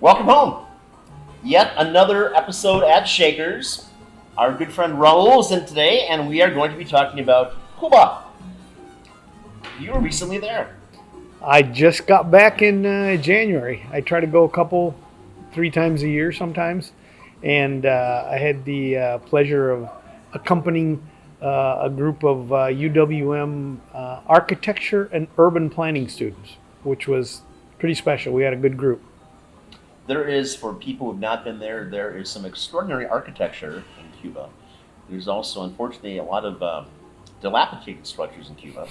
Welcome home. Yet another episode at Shakers. Our good friend Raul is in today, and we are going to be talking about Cuba. You were recently there. I just got back in January. I try to go 3 times a year sometimes, and I had the pleasure of accompanying a group of UWM architecture and urban planning students, which was pretty special. We had a good group. There is, for people who have not been there, there is some extraordinary architecture in Cuba. There's also, unfortunately, a lot of dilapidated structures in Cuba.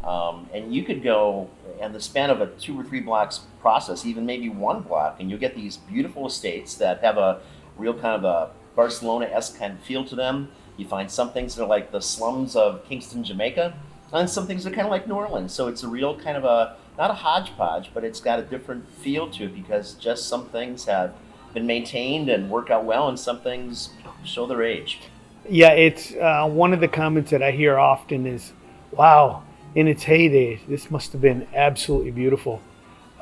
And you could go in the span of a 2 or 3 blocks process, even maybe 1 block, and you'll get these beautiful estates that have a real kind of a Barcelona-esque kind of feel to them. You find some things that are like the slums of Kingston, Jamaica, and some things that are kind of like New Orleans. So it's a real kind of not a hodgepodge, but it's got a different feel to it because just some things have been maintained and work out well, and some things show their age. Yeah, it's one of the comments that I hear often is, wow, in its heyday, this must have been absolutely beautiful.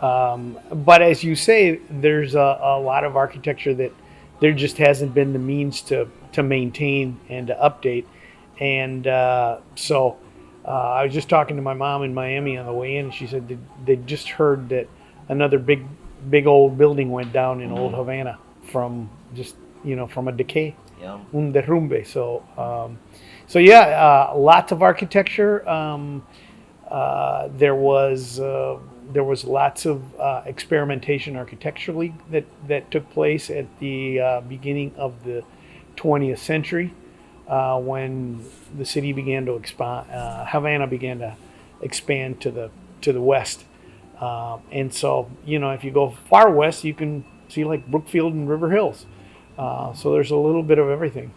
But as you say, there's a lot of architecture that there just hasn't been the means to maintain and to update. And so I was just talking to my mom in Miami on the way in, and she said they just heard that another big old building went down in Old Havana from from a decay, un derrumbe. So yeah, lots of architecture. There was lots of experimentation architecturally that took place at the beginning of the 20th century. When the city began to expand, Havana began to expand to the west, and so if you go far west, you can see like Brookfield and River Hills. So there's a little bit of everything.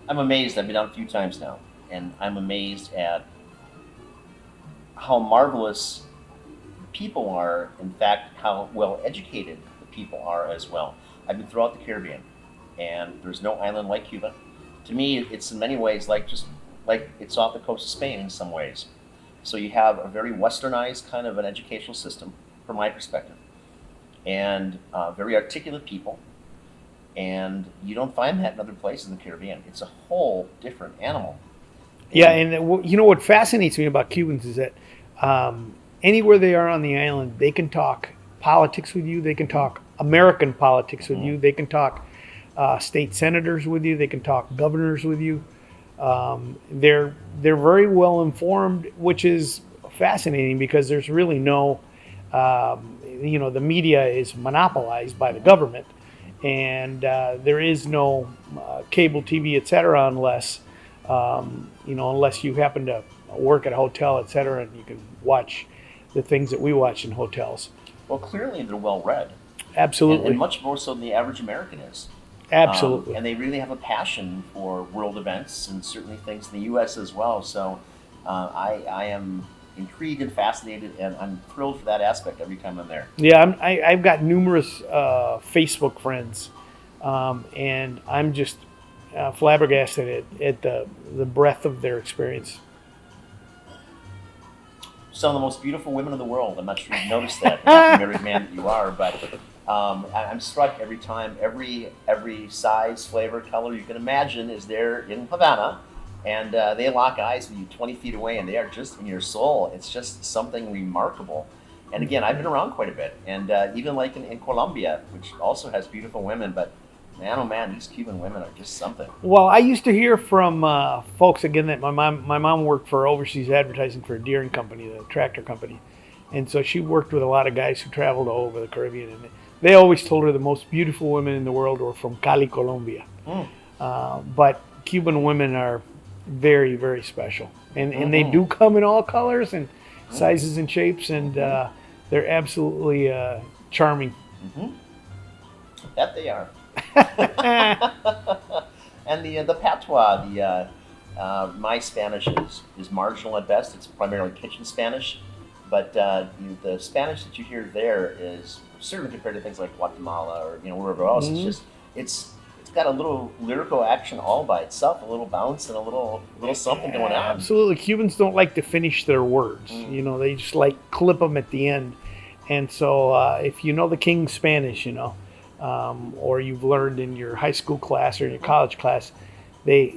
I'm amazed. I've been out a few times now, and I'm amazed at how marvelous people are. In fact, how well educated the people are as well. I've been throughout the Caribbean, and there's no island like Cuba. To me, it's in many ways like it's off the coast of Spain in some ways. So you have a very westernized kind of an educational system, from my perspective, and very articulate people. And you don't find that in other places in the Caribbean. It's a whole different animal. Yeah, and what fascinates me about Cubans is that anywhere they are on the island, they can talk politics with you. They can talk American politics with you. They can talk state senators with you. They can talk governors with you. They're very well informed, which is fascinating because there's really no, the media is monopolized by the government, and there is no cable TV, et cetera, unless you happen to work at a hotel, et cetera, and you can watch the things that we watch in hotels. Well, clearly they're well read. Absolutely. And much more so than the average American is. Absolutely. And they really have a passion for world events and certainly things in the U.S. as well. So I am intrigued and fascinated, and I'm thrilled for that aspect every time I'm there. Yeah, I've got numerous Facebook friends, and I'm just flabbergasted at the breadth of their experience. Some of the most beautiful women in the world. I'm not sure you've noticed that, not the married man that you are, but I'm struck every time. Every size, flavor, color you can imagine is there in Havana, and they lock eyes with you 20 feet away, and they are just in your soul. It's just something remarkable. And again, I've been around quite a bit, and even like in Colombia, which also has beautiful women, but man, oh man, these Cuban women are just something. Well, I used to hear from folks, again, that my mom worked for overseas advertising for a Deere & Company, the tractor company. And so she worked with a lot of guys who traveled all over the Caribbean. And they always told her the most beautiful women in the world were from Cali, Colombia. But Cuban women are very, very special. And they do come in all colors and sizes and shapes. And they're absolutely charming. That they are. And the patois, my Spanish is marginal at best. It's primarily kitchen Spanish, but the Spanish that you hear there is certainly compared to things like Guatemala or wherever else. It's got a little lyrical action all by itself, a little bounce and a little something going on. Absolutely, Cubans don't like to finish their words. They just like clip them at the end. And so if you know the King's Spanish, or you've learned in your high school class or in your college class, they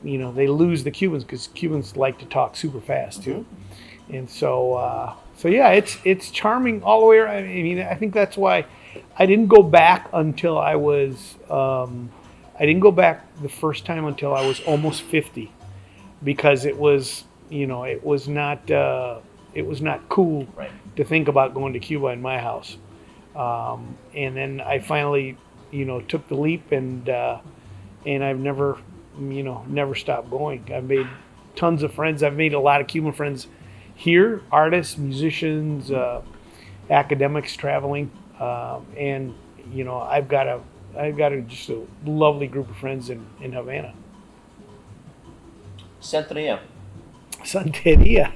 lose the Cubans because Cubans like to talk super fast too. And so yeah, it's charming all the way around. I mean, I think that's why I didn't go back until I was I didn't go back the first time until I was almost 50, because it was it was not cool Right. to think about going to Cuba in my house. And then I finally took the leap, and I've never stopped going. I've made tons of friends. I've made a lot of Cuban friends here, artists, musicians, academics traveling, and I've got just a lovely group of friends in Havana. Santeria. Santeria.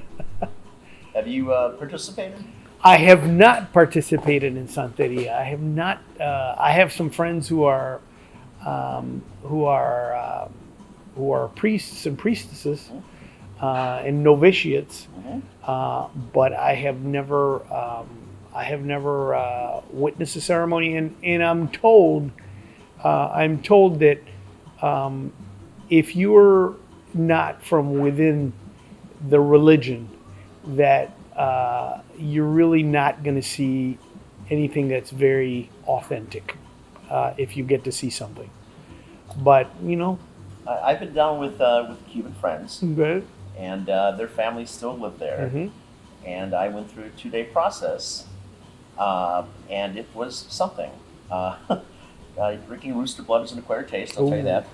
Have you participated? I have not participated in Santeria. I have not. I have some friends who are priests and priestesses and novitiates, but I have never witnessed a ceremony. And I'm told that if you're not from within the religion, that you're really not going to see anything that's very authentic if you get to see something. But I've been down with Cuban friends, but, and their families still live there. And I went through a 2-day process, and it was something. Drinking rooster blood is an acquired taste, I'll tell you that.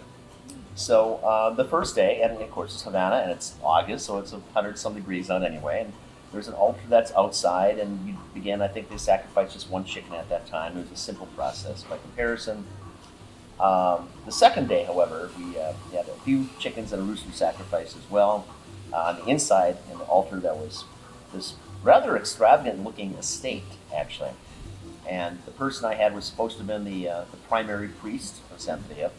So the first day, and of course it's Havana, and it's August, so it's 100-some degrees out anyway. And there's an altar that's outside, and you begin. I think they sacrificed just one chicken at that time. It was a simple process by comparison. The second day, however, we had a few chickens and a rooster sacrifice as well. On the inside, in the altar, that was this rather extravagant-looking estate, actually. And the person I had was supposed to have been the primary priest of Santeria.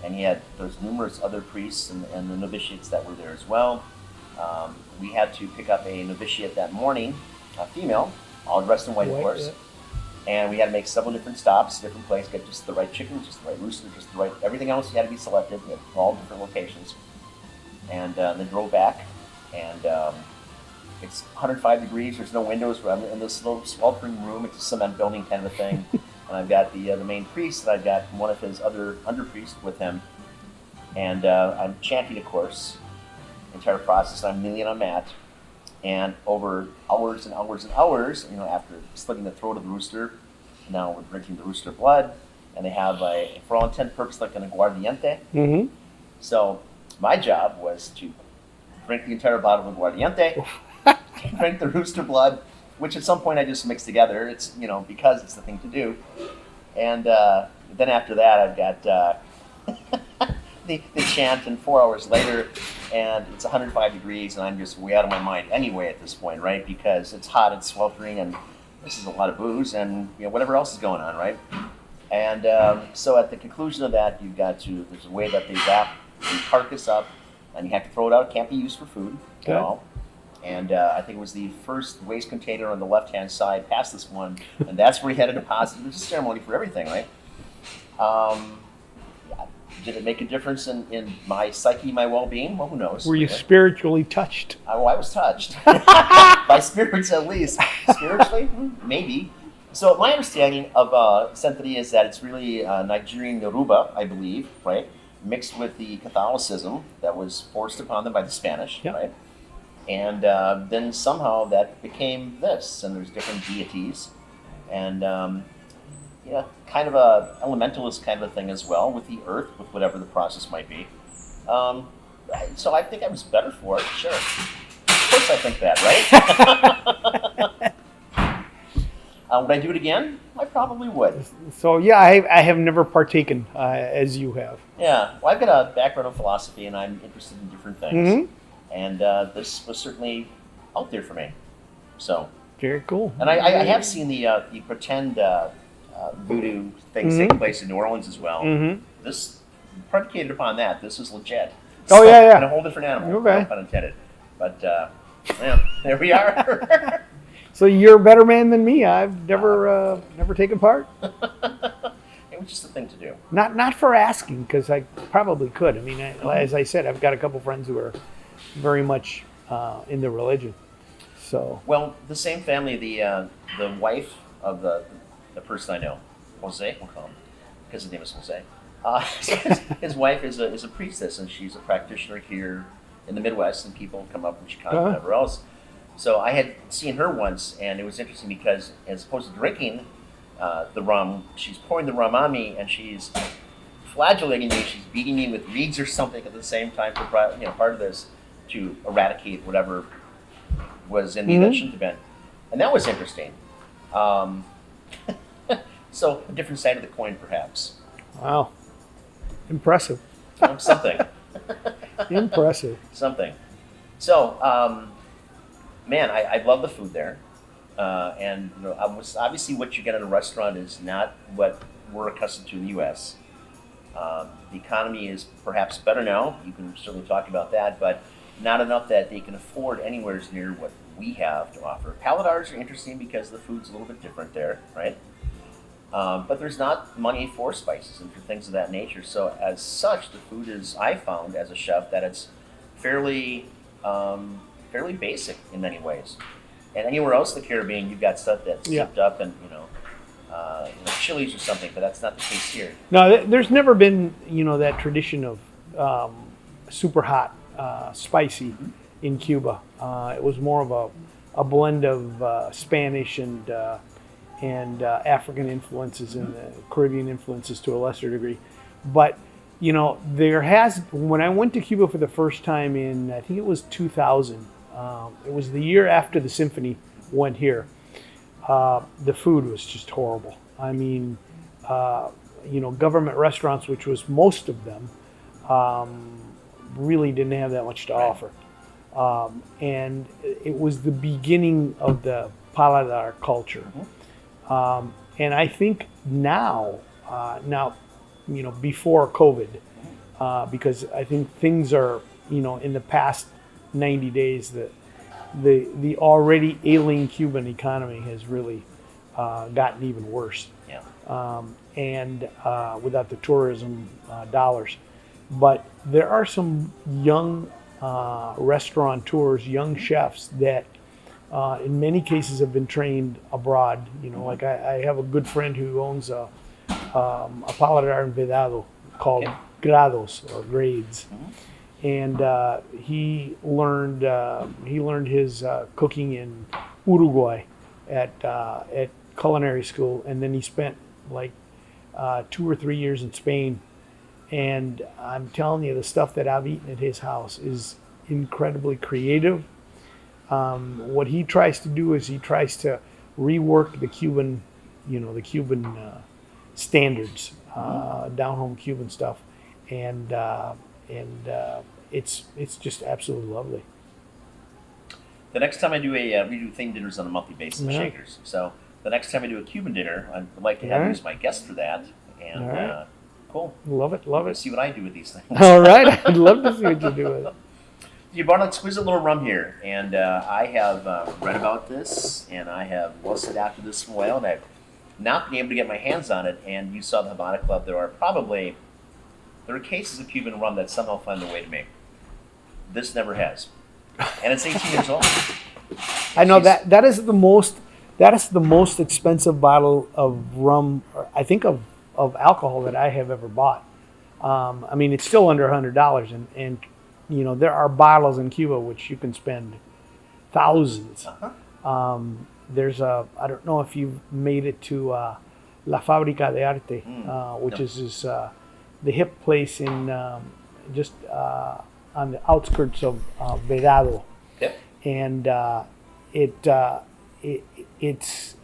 And there's numerous other priests and the novitiates that were there as well. We had to pick up a novitiate that morning, a female, all dressed in white, of course. Yeah. And we had to make several different stops, different places, get just the right chicken, just the right rooster, just the right, everything else had to be selected at all different locations. And then drove back, and it's 105 degrees, there's no windows, I'm in this little sweltering room, it's a cement building kind of a thing. And I've got the main priest, and I've got one of his other under priests with him. And I'm chanting, of course, the entire process. I'm kneeling on a mat. And over hours and hours and hours, after slitting the throat of the rooster, now we're drinking the rooster blood. And they have for all intent and purpose, like an aguardiente. So my job was to drink the entire bottle of aguardiente, drink the rooster blood, which at some point I just mix together. It's, because it's the thing to do. And then after that, I've got the chant, and 4 hours later, and it's 105 degrees, and I'm just way out of my mind anyway at this point, right? Because it's hot, it's sweltering, and this is a lot of booze, and whatever else is going on, right? And so at the conclusion of that, there's a way that they wrap the carcass up, and you have to throw it out. It can't be used for food at all. And I think it was the first waste container on the left-hand side past this one, and that's where he had a deposit. There's a ceremony for everything, right? Did it make a difference in my psyche, my well-being? Well, who knows? Were you spiritually touched? I was touched. By spirits, at least. Spiritually? Maybe. So my understanding of Santeria is that it's really Nigerian Yoruba, I believe, right? Mixed with the Catholicism that was forced upon them by the Spanish, right? And then somehow that became this, and there's different deities, and kind of a elementalist kind of a thing as well, with the earth, with whatever the process might be. So I think I was better for it, sure. Of course I think that, right? Would I do it again? I probably would. So yeah, I have never partaken as you have. Yeah, well, I've got a background in philosophy, and I'm interested in different things. And this was certainly out there for me. So very cool. And I have seen the pretend voodoo things taking place in New Orleans as well. This predicated upon that. This is legit. Oh yeah. And a whole different animal. Okay. No pun intended. But yeah, there we are. So you're a better man than me. I've never taken part. It was just a thing to do. Not for asking, because I probably could. I mean, as I said, I've got a couple friends who are very much in the religion. So Well, the same family, the wife of the person I know, Jose, we'll call him, because his name is Jose. His wife is a priestess, and she's a practitioner here in the Midwest, and people come up from Chicago and whatever else. So I had seen her once, and it was interesting because as opposed to drinking the rum, she's pouring the rum on me, and she's flagellating me. She's beating me with reeds or something at the same time for part of this to eradicate whatever was in me that shouldn't have been, and that was interesting. So a different side of the coin, perhaps. wow, impressive. Something. Impressive. Something. So, man, I love the food there, and obviously what you get in a restaurant is not what we're accustomed to in the U.S. The economy is perhaps better now. You can certainly talk about that, but not enough that they can afford anywhere near what we have to offer. Paladars are interesting because the food's a little bit different there, right? But there's not money for spices and for things of that nature. So as such, the food is, I found as a chef, that it's fairly basic in many ways. And anywhere else in the Caribbean, you've got stuff that's souped up and chilies or something, but that's not the case here. No, there's never been that tradition of super hot, spicy in Cuba. It was more of a blend of Spanish and African influences and the Caribbean influences to a lesser degree. But when I went to Cuba for the first time in, I think it was 2000. It was the year after the symphony went here. The food was just horrible. I mean, government restaurants, which was most of them, really didn't have that much to offer. And it was the beginning of the paladar culture. And I think now, before COVID, because I think things are, in the past 90 days, the already ailing Cuban economy has really gotten even worse. Yeah. And without the tourism dollars. But there are some young restaurateurs, young chefs that in many cases have been trained abroad. Like I have a good friend who owns a paladar en vedado called Grados or Grades. And he learned his cooking in Uruguay at culinary school, and then he spent like 2 or 3 years in Spain. And I'm telling you, the stuff that I've eaten at his house is incredibly creative. What he tries to do is he tries to rework the Cuban, standards, down home Cuban stuff, and it's just absolutely lovely. The next time I do we do theme dinners on a monthly basis at Shakers. So the next time I do a Cuban dinner, I'd like to have you as my guest for that. And cool. Love it. See what I do with these things. All right, I'd love to see what you do with it. You brought an exquisite little rum here, and I have read about this, and I have lusted after this for a while, and I've not been able to get my hands on it. And you saw the Havana Club. There are cases of Cuban rum that somehow find their way to me. This never has, and it's 18 years old. I know that is the most expensive bottle of rum, I think, of alcohol that I have ever bought. I mean, it's still under $100, and there are bottles in Cuba which you can spend thousands. There's I don't know if you've made it to La Fábrica de Arte, which is this, the hip place in just on the outskirts of Vedado. Yep. And it's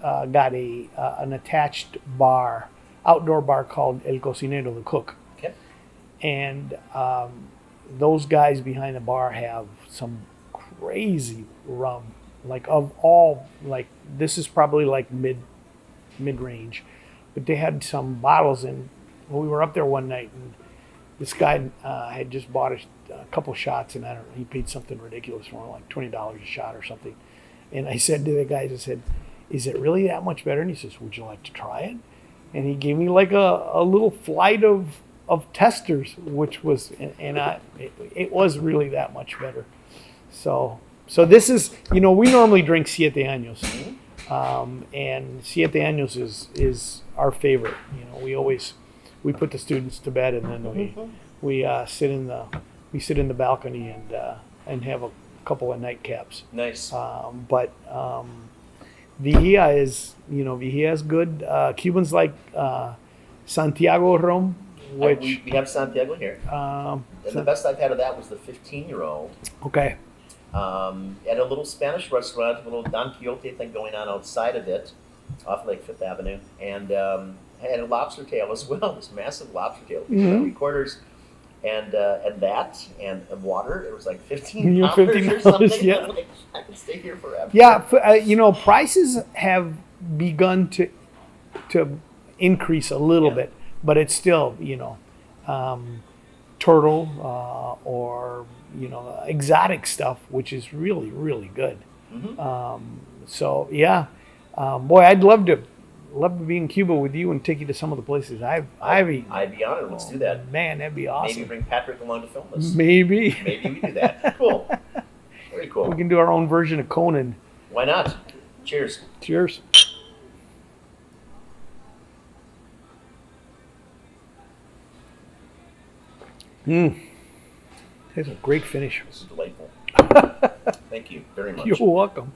got an attached outdoor bar called El Cocinero, the cook. Okay. And those guys behind the bar have some crazy rum. Like this is probably like mid-range, but they had some bottles in. Well, we were up there one night, and this guy had just bought a couple shots, and I don't know, he paid something ridiculous for it, like $20 a shot or something. And I said to the guys, I said, "Is it really that much better?" And he says, "Would you like to try it?" And he gave me like a little flight of testers, which was, it was really that much better. So this is, we normally drink Siete Años, and Siete Años is our favorite. We put the students to bed, and then we sit in the balcony and have a couple of nightcaps. Nice. But Vigía is good. Cubans like Santiago rum, which we have Santiago here. And the best I've had of that was the 15-year-old. Okay. At a little Spanish restaurant, a little Don Quixote thing going on outside of it, off like Fifth Avenue, and had a lobster tail as well. This massive lobster tail, 3/4, and water. It was like $15 or something. Yeah. Like, I could stay here forever. Yeah, prices have begun to increase a little bit, but it's still turtle or exotic stuff, which is really, really good. So yeah, boy, I'd love to be in Cuba with you and take you to some of the places I've eaten. I'd be honored. Let's do that. Man, that'd be awesome. Maybe bring Patrick along to film this. Maybe we do that. Cool. Very cool. We can do our own version of Conan. Why not? Cheers. Cheers. That's a great finish. This is delightful. Thank you very much. You're welcome.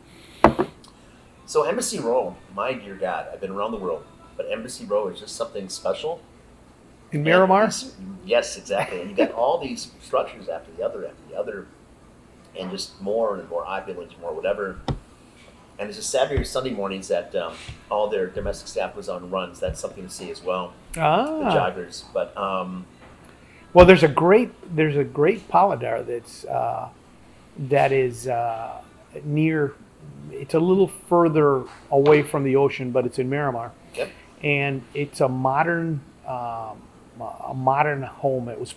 So Embassy Row, my dear God, I've been around the world, but Embassy Row is just something special. In Miramar? Yes, exactly. And you got all these structures after the other, and just more and more opulent, more whatever. And it's just Saturday or Sunday mornings that all their domestic staff was on runs. That's something to see as well. The joggers, but well, there's a great Paladar that is near. It's a little further away from the ocean, but it's in Miramar. Yep. And it's a modern home. It was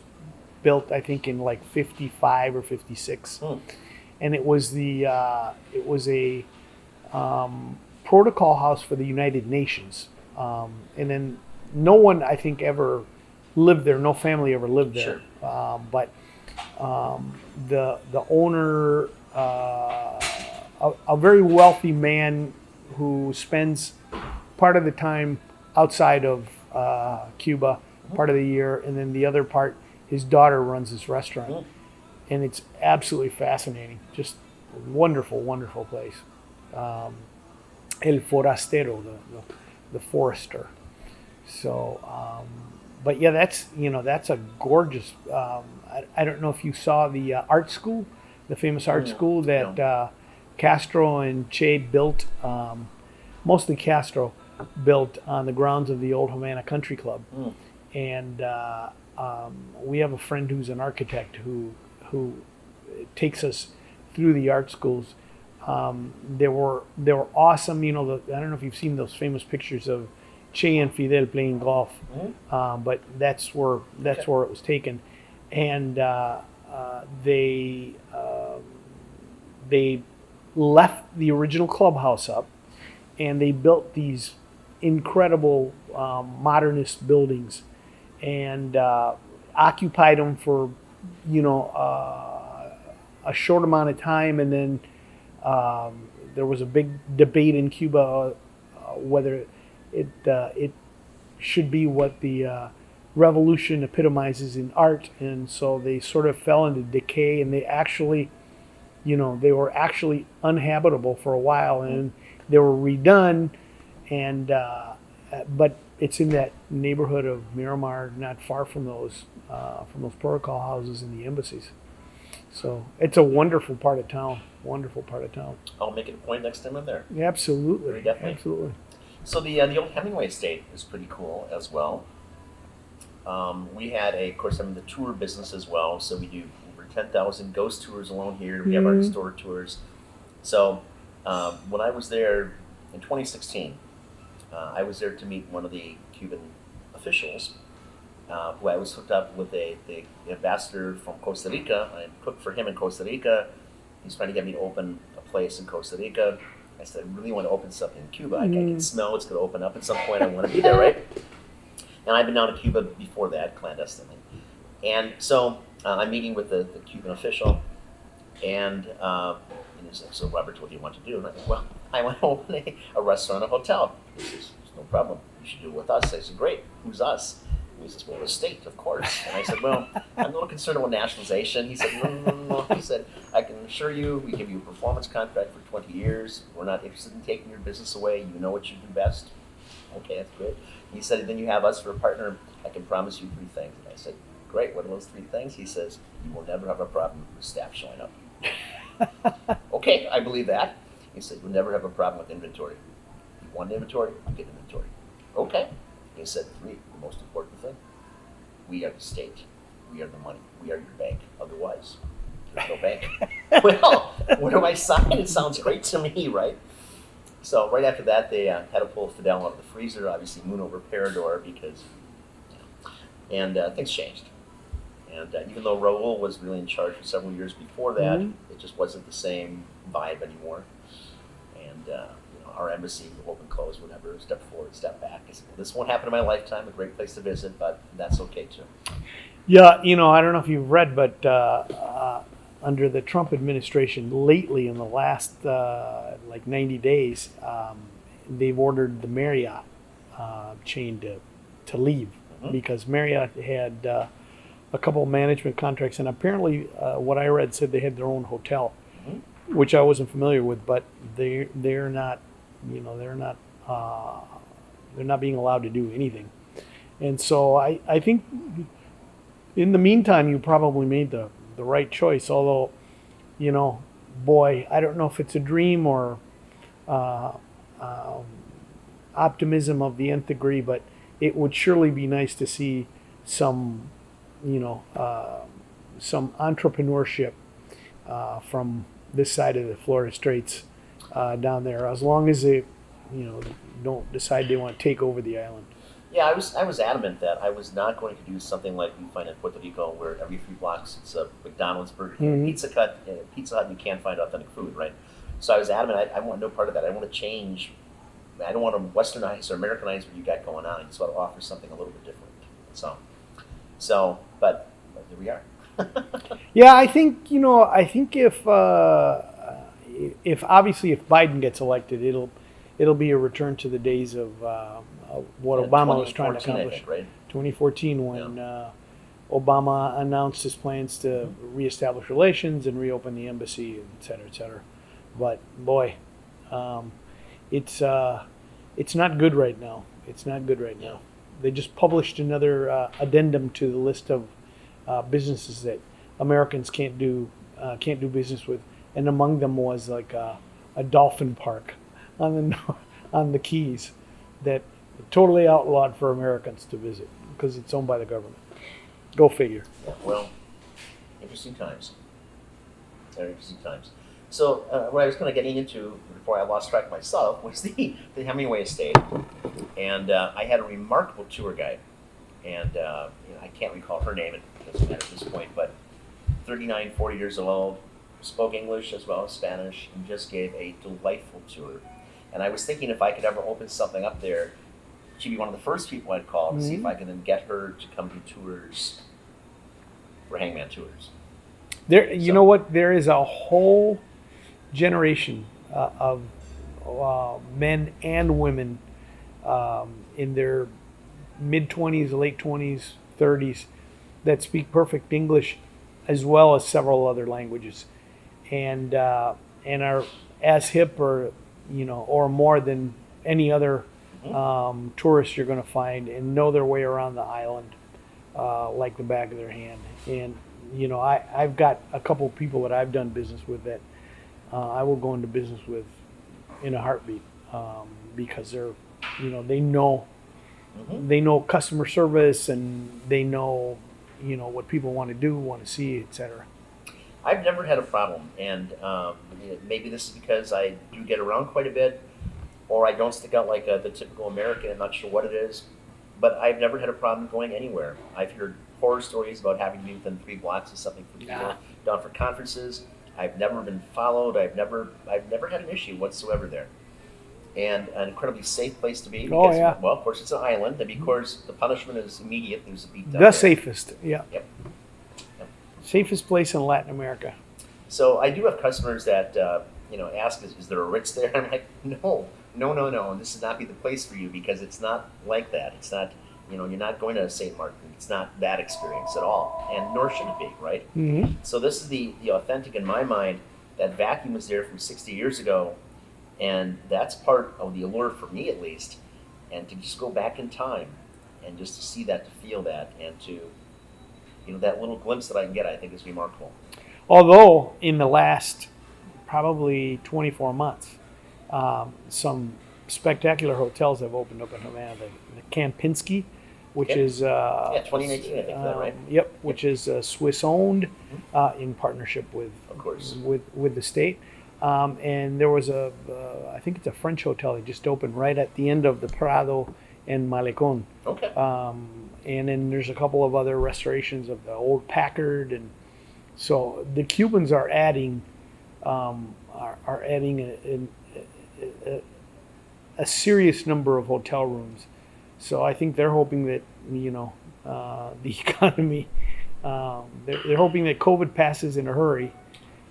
built, I think, in like 55 or 56, and it was a protocol house for the United Nations. And then no one, I think, ever lived there. No family ever lived there. Sure. But the owner, a very wealthy man who spends part of the time outside of Cuba, part of the year, and then the other part, his daughter runs this restaurant. And it's absolutely fascinating. Just a wonderful, wonderful place. El Forastero, the forester. So, but yeah, that's a gorgeous. I don't know if you saw the art school, the famous art school that Castro and Che built. Mostly Castro built on the grounds of the old Havana Country Club, and we have a friend who's an architect who takes us through the art schools. They were awesome. I don't know if you've seen those famous pictures of Che and Fidel playing golf, but that's where it was taken, and they left the original clubhouse up, and they built these incredible modernist buildings, and occupied them for a short amount of time, and then there was a big debate in Cuba whether it should be what the revolution epitomizes in art, and so they sort of fell into decay, and they actually, they were actually uninhabitable for a while, and they were redone, and but it's in that neighborhood of Miramar, not far from those protocol houses and the embassies. So it's a wonderful part of town. Wonderful part of town. I'll make it a point next time I'm there. Yeah, absolutely. Very definitely. Absolutely. So the old Hemingway estate is pretty cool as well. We had of course, I'm in the tour business as well, so we do over 10,000 ghost tours alone here. We have our historic tours. So when I was there in 2016, I was there to meet one of the Cuban officials, who I was hooked up with the ambassador from Costa Rica. I cooked for him in Costa Rica. He's trying to get me to open a place in Costa Rica. I said, I really want to open something in Cuba. I can smell it's going to open up at some point. I want to be there, right? And I've been down to Cuba before that, clandestinely. And so I'm meeting with the Cuban official, and he's like, so Robert, what do you want to do? And I said, well, I want to open a restaurant, a hotel. He says, no problem. You should do it with us. I said, great. Who's us? He says, well, the state, of course. And I said, well, I'm a little concerned about nationalization. He said, no. He said, I can assure you, we give you a performance contract for 20 years. We're not interested in taking your business away. You know what you do best. Okay, that's great. He said, then you have us for a partner. I can promise you 3 things. And I said, great, what are those 3 things? He says, you will never have a problem with staff showing up. Okay, I believe that. He said, you'll never have a problem with inventory. You want inventory? You get inventory. Okay. He said, 3, the most important thing, we are the state. We are the money. We are your bank. Otherwise, there's no bank. Well, what do I sign? It sounds great to me, right? So right after that, they had to pull Fidel out of the freezer, obviously moon over Parador, because, and things changed. And even though Raul was really in charge for several years before that, it just wasn't the same vibe anymore. And our embassy will open, close, whatever, step forward, step back. I said, well, this won't happen in my lifetime, a great place to visit, but that's okay too. Yeah, I don't know if you've read, but under the Trump administration lately, in the last 90 days, they've ordered the Marriott chain to leave because Marriott had a couple of management contracts, and apparently what I read said they had their own hotel, which I wasn't familiar with, but they're not being allowed to do anything. And so I think in the meantime you probably made the right choice, although boy, I don't know if it's a dream or optimism of the nth degree, but it would surely be nice to see some some entrepreneurship from this side of the Florida Straits down there, as long as they don't decide they want to take over the island. Yeah, I was adamant that I was not going to do something like you find in Puerto Rico, where every 3 blocks it's a McDonald's, Burger King, Pizza Hut, and you can't find authentic food, right? So I was adamant. I want no part of that. I want to change. I don't want to Westernize or Americanize what you got going on. I just want to offer something a little bit different. But here we are. Yeah, I think if obviously if Biden gets elected, it'll be a return to the days of what Obama was trying to accomplish. Think, right? 2014, when Obama announced his plans to reestablish relations and reopen the embassy, et cetera, et cetera. But boy, it's not good right now. It's not good right now. They just published another addendum to the list of businesses that Americans can't do business with, and among them was like a dolphin park on the Keys that totally outlawed for Americans to visit because it's owned by the government. Go figure. Yeah, well, interesting times. Very interesting times. So what I was kind of getting into before I lost track myself was the Hemingway estate, and I had a remarkable tour guide, and I can't recall her name. It doesn't matter at this point, but 39, 40 years old, spoke English as well as Spanish, and just gave a delightful tour. And I was thinking if I could ever open something up there, she'd be one of the first people I'd call to see if I can then get her to come do tours for Hangman Tours. You know what? There is a whole generation of men and women in their mid-20s, late 20s, 30s that speak perfect English as well as several other languages, and are as hip or more than any other tourist you're going to find, and know their way around the island like the back of their hand. And I've got a couple of people that I've done business with that I will go into business with in a heartbeat because they're they know customer service, and they know what people want to do, want to see, etc. I've never had a problem, and maybe this is because I do get around quite a bit, or I don't stick out like the typical American. I'm not sure what it is, but I've never had a problem going anywhere. I've heard horror stories about having to be within 3 blocks of something for people down for conferences. I've never been followed. I've never had an issue whatsoever there, and an incredibly safe place to be Oh because, yeah, well, of course, it's an island, and of course, the punishment is immediate. There's a beat down the there. safest. Yeah, Yep. Yep. safest place in Latin America. So I do have customers that ask, is there a Ritz there? I'm like, no, no, no, no. This would not be the place for you because it's not like that. It's not, you're not going to St. Martin. It's not that experience at all, and nor should it be, right? Mm-hmm. So this is the authentic in my mind. That vacuum was there from 60 years ago, and that's part of the allure for me at least. And to just go back in time, and just to see that, to feel that, and to, that little glimpse that I can get, I think is remarkable. Although in the last probably 24 months, some spectacular hotels have opened up in Havana. The Kempinski, which Yep. is 2019, I think, is that right? Yep, which is Swiss owned, in partnership with, Of course. with the state. And there was I think it's a French hotel that just opened right at the end of the Prado and Malecon. Okay. And then there's a couple of other restorations of the old Packard, and so the Cubans are adding a serious number of hotel rooms. So I think they're hoping that the economy, they're hoping that COVID passes in a hurry,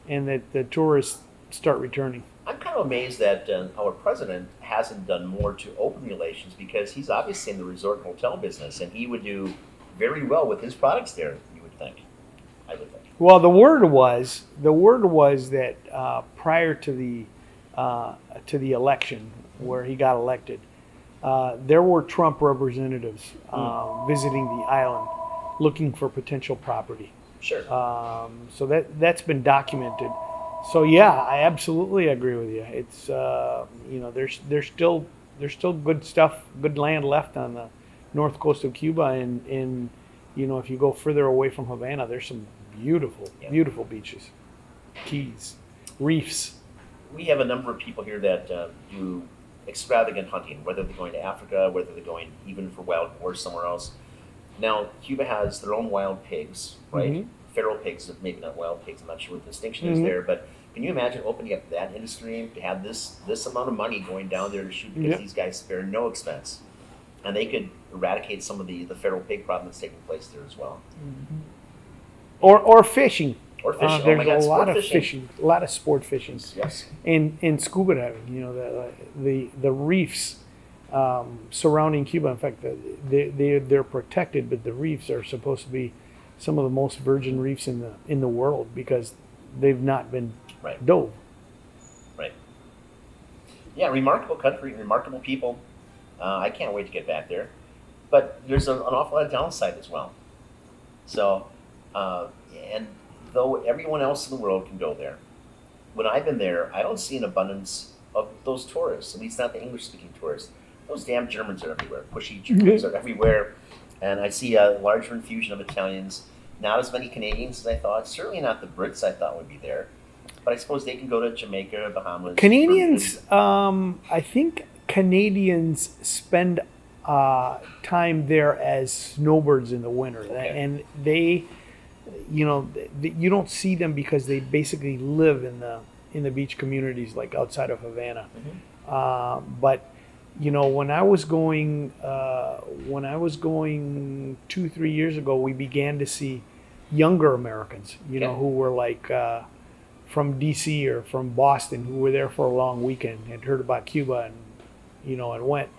and that the tourists start returning. I'm kind of amazed that our president hasn't done more to open relations because he's obviously in the resort and hotel business, and he would do very well with his products there. You would think. I would think. Well, the word was that prior to the election where he got elected, there were Trump representatives visiting the island, looking for potential property. Sure. So that's been documented. So yeah, I absolutely agree with you. It's there's still good stuff, good land left on the north coast of Cuba, and if you go further away from Havana, there's some beautiful beaches, keys, reefs. We have a number of people here that do extravagant hunting, whether they're going to Africa, whether they're going even for wild boar somewhere else. Now, Cuba has their own wild pigs, right? Mhm. Feral pigs, maybe not wild pigs. I'm not sure what the distinction is there, but can you imagine opening up that industry to have this amount of money going down there to shoot because Yep. these guys spare no expense, and they could eradicate some of the feral pig problem that's taking place there as well. Or fishing. Or fishing. Oh There's my God, a lot sport of fishing, a lot of sport fishing, Yes. and scuba diving. The reefs surrounding Cuba. In fact, they're protected, but the reefs are supposed to be some of the most virgin reefs in the world because they've not been Right. dove. Right. Yeah, remarkable country, remarkable people. I can't wait to get back there. But there's an awful lot of downside as well. So, and though everyone else in the world can go there, when I've been there, I don't see an abundance of those tourists, at least not the English-speaking tourists. Those damn Germans are everywhere. Pushy Germans are everywhere. And I see a larger infusion of Italians. Not as many Canadians as I thought. Certainly not the Brits I thought would be there. But I suppose they can go to Jamaica, Bahamas. Canadians, I think Canadians spend time there as snowbirds in the winter, Okay. and they, you don't see them because they basically live in the beach communities like outside of Havana. But when I was going 2-3 years ago, we began to see younger Americans, Okay. who were like from DC or from Boston, who were there for a long weekend, had heard about Cuba, and went.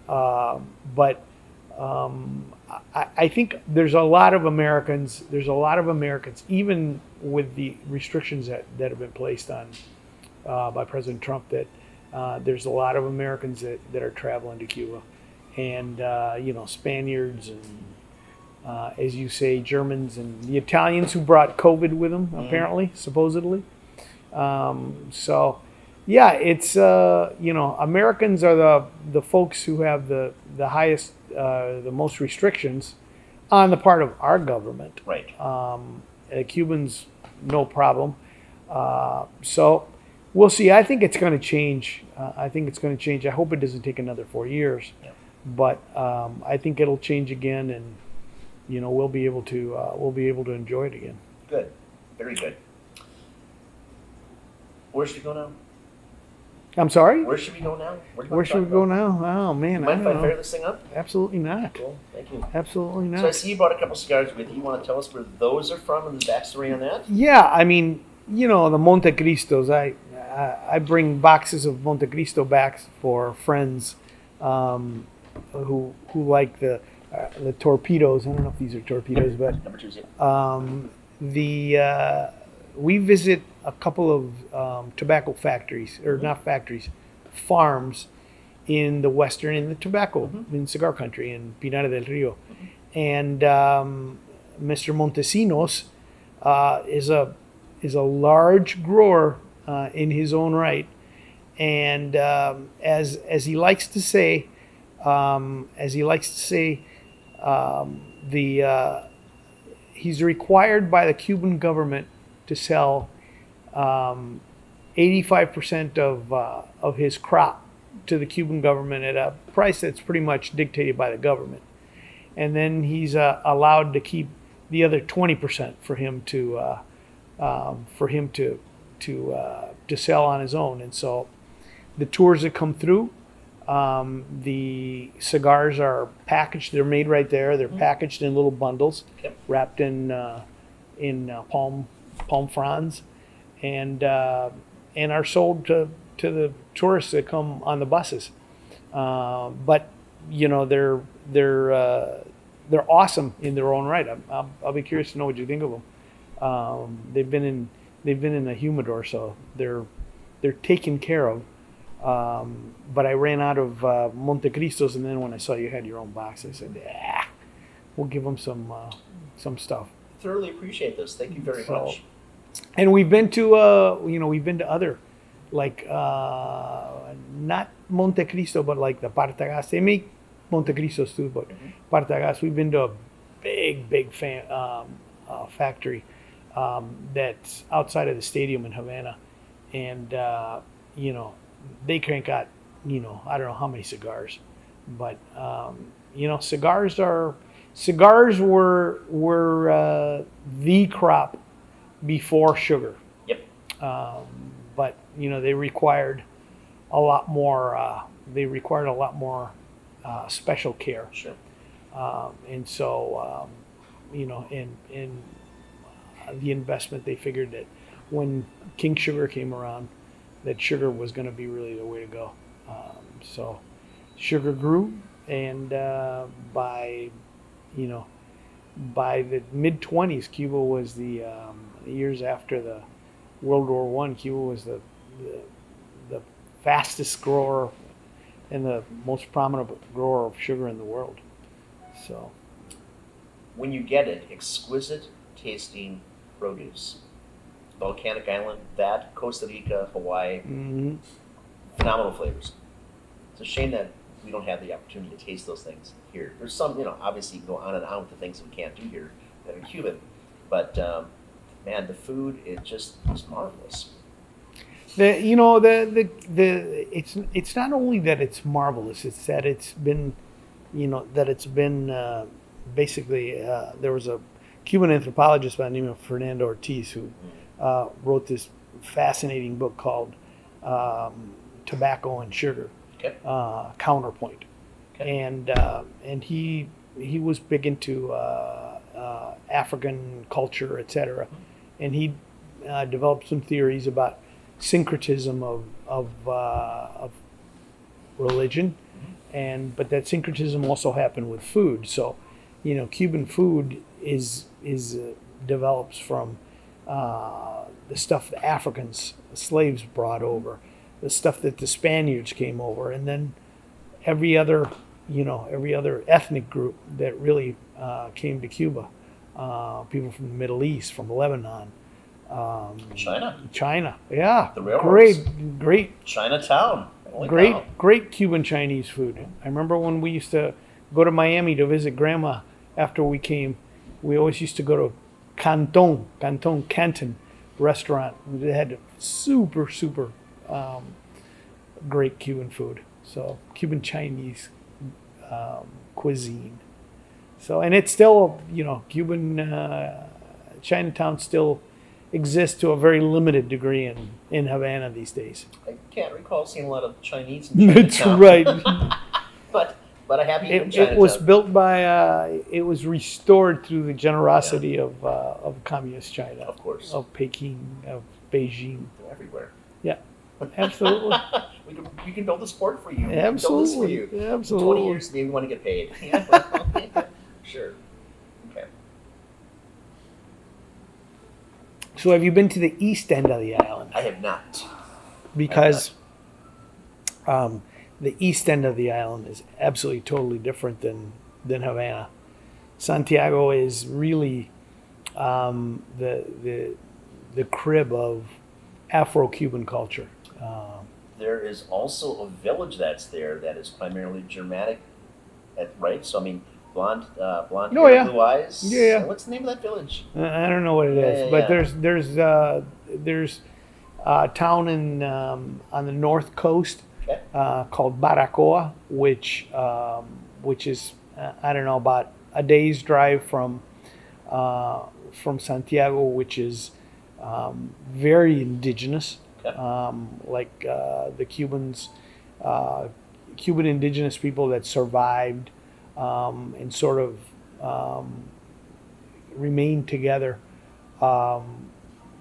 But I think there's a lot of Americans. There's a lot of Americans, even with the restrictions that have been placed on by President Trump. That there's a lot of Americans that are traveling to Cuba, and Spaniards and, as you say, Germans and the Italians who brought COVID with them, apparently, supposedly. So, yeah, it's Americans are the folks who have the highest, the most restrictions on the part of our government. Right. Cubans, no problem. So we'll see. I think it's going to change. I hope it doesn't take another 4 years. Yeah. But I think it'll change again, and we'll be able to enjoy it again. Good. Very good. Where should we go now? I'm sorry? Where should we go now? Where should we go now? Oh, man, Mind I if don't I fire know. this thing up? Absolutely not. Cool, thank you. Absolutely not. So I see you brought a couple cigars with you. You want to tell us where those are from and the backstory on that? Yeah, I mean, the Montecristos. I bring boxes of Montecristo back for friends who like the torpedoes. I don't know if these are torpedoes, but Number 2's it. we visit a couple of tobacco factories, or not factories, farms in the tobacco, in cigar country, in Pinar del Rio. And Mr. Montesinos is a large grower in his own right. And as he likes to say, he's required by the Cuban government to sell 85% of his crop to the Cuban government at a price that's pretty much dictated by the government, and then he's allowed to keep the other 20% for him to sell on his own. And so the tours that come through, the cigars are packaged. They're made right there. They're packaged in little bundles, wrapped in palm fronds, and are sold to the tourists that come on the buses. But they're awesome in their own right. I'll be curious to know what you think of them. They've been in the humidor, so they're taken care of. But I ran out of Montecristos, and then when I saw you had your own box, I said, we'll give them some stuff. Thoroughly appreciate this. Thank you very much. And we've been to other, like not Montecristo, but like the Partagas. They make Montecristos too, but Partagas. We've been to a big factory that's outside of the stadium in Havana, and they crank out I don't know how many cigars, but cigars were the crop before sugar. Yep. But they required a lot more. Special care. Sure. And so in the investment, they figured that when King Sugar came around, that sugar was going to be really the way to go. So sugar grew, and by the mid-20s, Cuba was the years after the World War I. Cuba was the fastest grower and the most prominent grower of sugar in the world. So, when you get it, exquisite tasting produce. Volcanic Island, that, Costa Rica, Hawaii, phenomenal flavors. It's a shame that we don't have the opportunity to taste those things here. There's some, obviously you can go on and on with the things that we can't do here that are Cuban, but man, the food is marvelous. It's not only that it's marvelous; it's that it's been, basically there was a Cuban anthropologist by the name of Fernando Ortiz who wrote this fascinating book called Tobacco and Sugar, Counterpoint. And he was big into African culture, etc. And he developed some theories about syncretism of religion, but that syncretism also happened with food. So, Cuban food is develops from the stuff the Africans, the slaves brought over, the stuff that the Spaniards came over, and then every other ethnic group that really came to Cuba, people from the Middle East, from Lebanon, China, yeah, the railroads. great Chinatown, great Cuban Chinese food. I remember when we used to go to Miami to visit Grandma after we came, we always used to go to Canton restaurant. They had super great Cuban food. So Cuban Chinese cuisine. So, and it's still, Cuban Chinatown still exist to a very limited degree in Havana these days. I can't recall seeing a lot of Chinese in That's Chinatown. right. but I have eaten in It Chinatown. was built by, it was restored through the generosity of communist China. Of course. Of Peking, of Beijing. They're everywhere. Yeah, absolutely. we can build a sport for you. Absolutely. We can build this for you. Absolutely. In 20 years, maybe we want to get paid. Sure. Okay. So have you been to the east end of the island? I have not. Because the east end of the island is absolutely totally different than Havana. Santiago is really the crib of Afro-Cuban culture. There is also a village that's there that is primarily Germanic, right? So I mean, blonde Oh, hair, yeah. blue eyes. Yeah. What's the name of that village? I don't know what it is, but there's a town on the north coast Okay. called Baracoa, which is I don't know, about a day's drive from Santiago, which is very indigenous. Okay. Like the Cubans, Cuban indigenous people that survived and sort of remained together,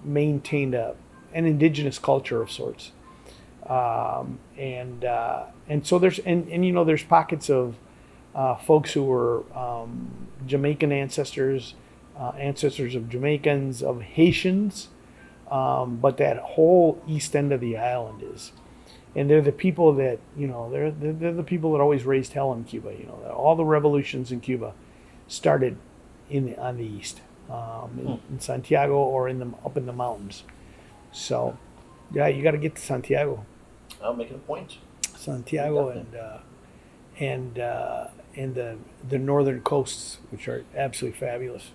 maintained an indigenous culture of sorts, and so there's there's pockets of folks who were Jamaican ancestors, ancestors of Jamaicans, of Haitians. But that whole east end of the island is, and they're the people that they're the people that always raised hell in Cuba. All the revolutions in Cuba started on the east, in Santiago or up in the mountains. So, yeah, you got to get to Santiago. I'll make it a point. Santiago and the northern coasts, which are absolutely fabulous.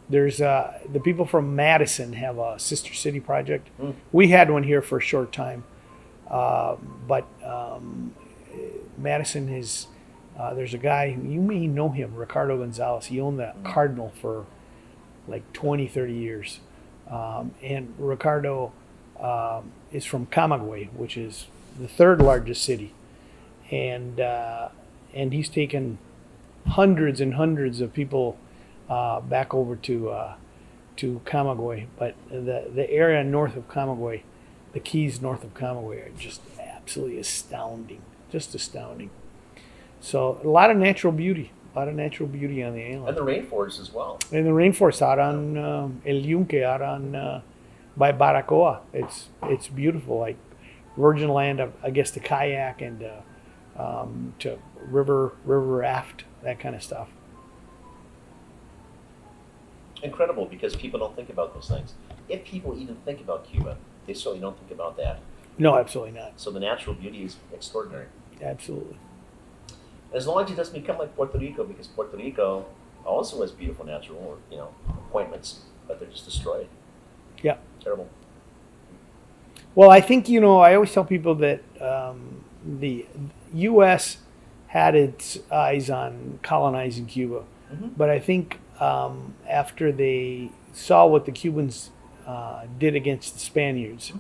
There's the people from Madison have a sister city project. We had one here for a short time, but Madison is there's a guy, you may know him, Ricardo Gonzalez. He owned the Cardinal for like 20, 30 years, and Ricardo is from Camagüey, which is the third largest city, and he's taken hundreds and hundreds of people back over to Camagüey, but the area north of Camagüey, the keys north of Camagüey, are just absolutely astounding, just astounding. So a lot of natural beauty on the island, And the rainforest as well. and the rainforest out on El Yunque, out on by Baracoa. It's beautiful, like virgin land, I guess, to kayak and to river raft, that kind of stuff. Incredible, because people don't think about those things. If people even think about Cuba, they certainly don't think about that. No, absolutely not. So the natural beauty is extraordinary. Absolutely. As long as it doesn't become like Puerto Rico, because Puerto Rico also has beautiful natural, appointments, but they're just destroyed. Yeah. Terrible. Well, I think, I always tell people that the U.S. had its eyes on colonizing Cuba, but I think after they saw what the Cubans did against the Spaniards,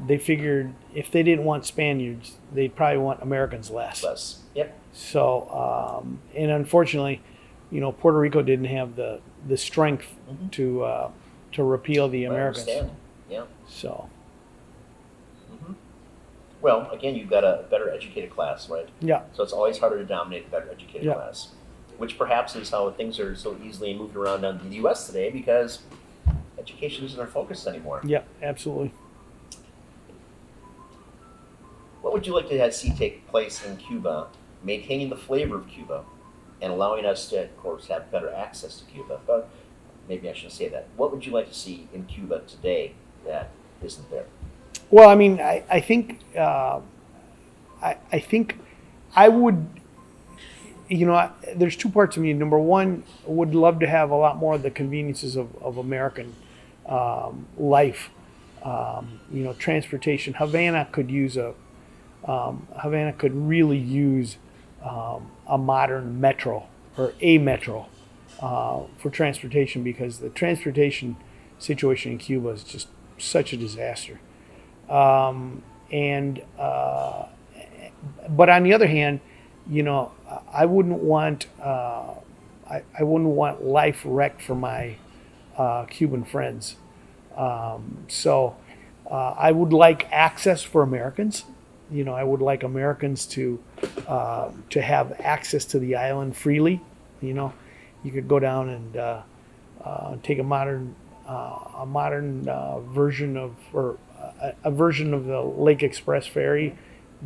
they figured if they didn't want Spaniards, they'd probably want Americans less. Yep. So, and unfortunately, Puerto Rico didn't have the strength to repeal the Americans. I understand. Yeah. So. Well, again, you've got a better educated class, right? Yeah. So it's always harder to dominate a better educated Yeah. class, which perhaps is how things are so easily moved around in the U.S. today, because education isn't our focus anymore. Yeah, absolutely. What would you like to see take place in Cuba, maintaining the flavor of Cuba, and allowing us to, of course, have better access to Cuba? But maybe I shouldn't say that. What would you like to see in Cuba today that isn't there? Well, I mean, I think I think I would, there's two parts of me. Number one, I would love to have a lot more of the conveniences of American life. Transportation. Havana could really use a modern metro or a metro for transportation, because the transportation situation in Cuba is just such a disaster. And but on the other hand, I wouldn't want I wouldn't want life wrecked for my Cuban friends. So I would like access for Americans. I would like Americans to have access to the island freely. You could go down and take a modern version of or a version of the Lake Express ferry,